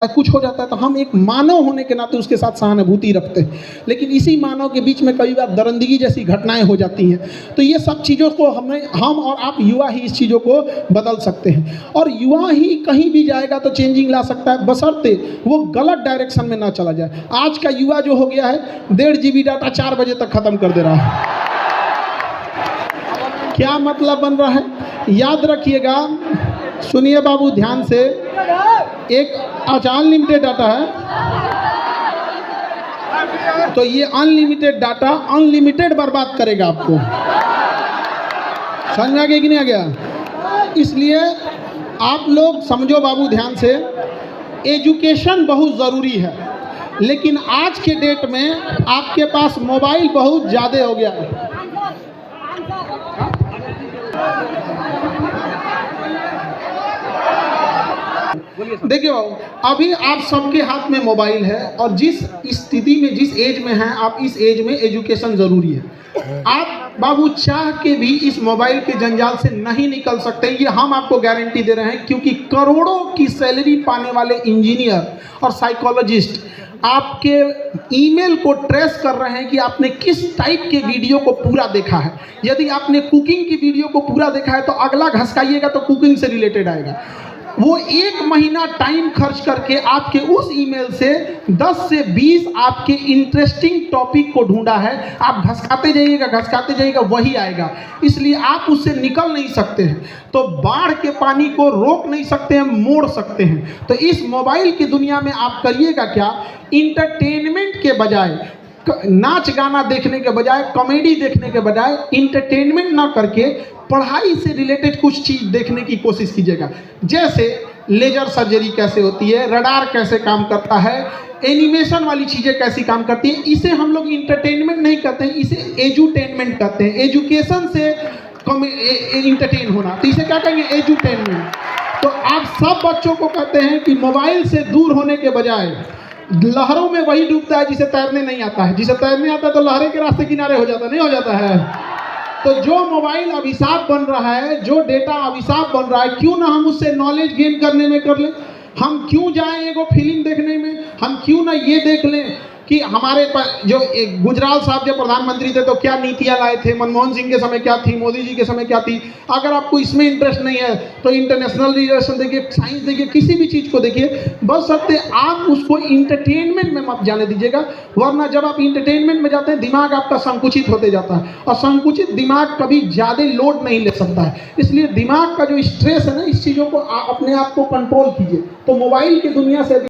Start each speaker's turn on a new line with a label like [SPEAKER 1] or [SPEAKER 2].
[SPEAKER 1] कुछ हो जाता है तो हम एक मानव होने के नाते उसके साथ सहानुभूति रखते हैं, लेकिन इसी मानव के बीच में कई बार दरिंदगी जैसी घटनाएं हो जाती हैं। तो ये सब चीज़ों को हम और आप युवा ही इस चीज़ों को बदल सकते हैं, और युवा ही कहीं भी जाएगा तो चेंजिंग ला सकता है, बशर्ते वो गलत डायरेक्शन में ना चला जाए। आज का युवा जो हो गया है 1.5 GB डाटा 4 बजे तक ख़त्म कर दे रहा है। क्या मतलब बन रहा है? याद रखिएगा, सुनिए बाबू ध्यान से, एक अनलिमिटेड डाटा है, तो ये अनलिमिटेड डाटा अनलिमिटेड बर्बाद करेगा आपको। समझ में आ गया कि नहीं आ गया? इसलिए आप लोग समझो बाबू ध्यान से, एजुकेशन बहुत ज़रूरी है, लेकिन आज के डेट में आपके पास मोबाइल बहुत ज़्यादा हो गया है। देखिए बाबू, अभी आप सबके हाथ में मोबाइल है, और जिस स्थिति में, जिस एज में हैं आप, इस एज में एजुकेशन ज़रूरी है। आप बाबू चाह के भी इस मोबाइल के जंजाल से नहीं निकल सकते, ये हम आपको गारंटी दे रहे हैं, क्योंकि करोड़ों की सैलरी पाने वाले इंजीनियर और साइकोलॉजिस्ट आपके ईमेल को ट्रेस कर रहे हैं कि आपने किस टाइप के वीडियो को पूरा देखा है। यदि आपने कुकिंग की वीडियो को पूरा देखा है तो अगला घसकाइएगा तो कुकिंग से रिलेटेड आएगा। वो 1 महीना टाइम खर्च करके आपके उस ईमेल से 10 से 20 आपके इंटरेस्टिंग टॉपिक को ढूंढा है, आप घसकाते जाइएगा वही आएगा। इसलिए आप उससे निकल नहीं सकते हैं। तो बाढ़ के पानी को रोक नहीं सकते हैं, मोड़ सकते हैं। तो इस मोबाइल की दुनिया में आप करिएगा क्या, इंटरटेनमेंट के बजाय, नाच गाना देखने के बजाय, कॉमेडी देखने के बजाय, इंटरटेनमेंट ना करके पढ़ाई से रिलेटेड कुछ चीज़ देखने की कोशिश कीजिएगा। जैसे लेजर सर्जरी कैसे होती है, रडार कैसे काम करता है, एनिमेशन वाली चीज़ें कैसी काम करती है। इसे हम लोग इंटरटेनमेंट नहीं कहते हैं, इसे एजुटेनमेंट कहते हैं। एजुकेशन से इंटरटेन होना, तो इसे क्या कहेंगे? एजुटेनमेंट। तो आप सब बच्चों को कहते हैं कि मोबाइल से दूर होने के बजाय, लहरों में वही डूबता है जिसे तैरने नहीं आता है। जिसे तैरने आता है तो लहरें के रास्ते किनारे हो जाता, नहीं हो जाता है। तो जो मोबाइल अभिशाप बन रहा है, जो डेटा अभिशाप बन रहा है, क्यों ना हम उससे नॉलेज गेन करने में कर लें। हम क्यों जाएं एगो फिल्म देखने में, हम क्यों ना ये देख लें कि हमारे जो गुजराल साहब जब प्रधानमंत्री थे तो क्या नीतियां लाए थे, मनमोहन सिंह के समय क्या थी, मोदी जी के समय क्या थी। अगर आपको इसमें इंटरेस्ट नहीं है तो इंटरनेशनल रिलेशन देखिए, साइंस देखिए, किसी भी चीज़ को देखिए, बस सकते आप उसको इंटरटेनमेंट में मत जाने दीजिएगा। वरना जब आप इंटरटेनमेंट में जाते हैं दिमाग आपका संकुचित होते जाता है, और संकुचित दिमाग कभी ज़्यादा लोड नहीं ले सकता है। इसलिए दिमाग का जो स्ट्रेस है ना, इस चीज़ों को अपने आप को कंट्रोल कीजिए। तो मोबाइल की दुनिया से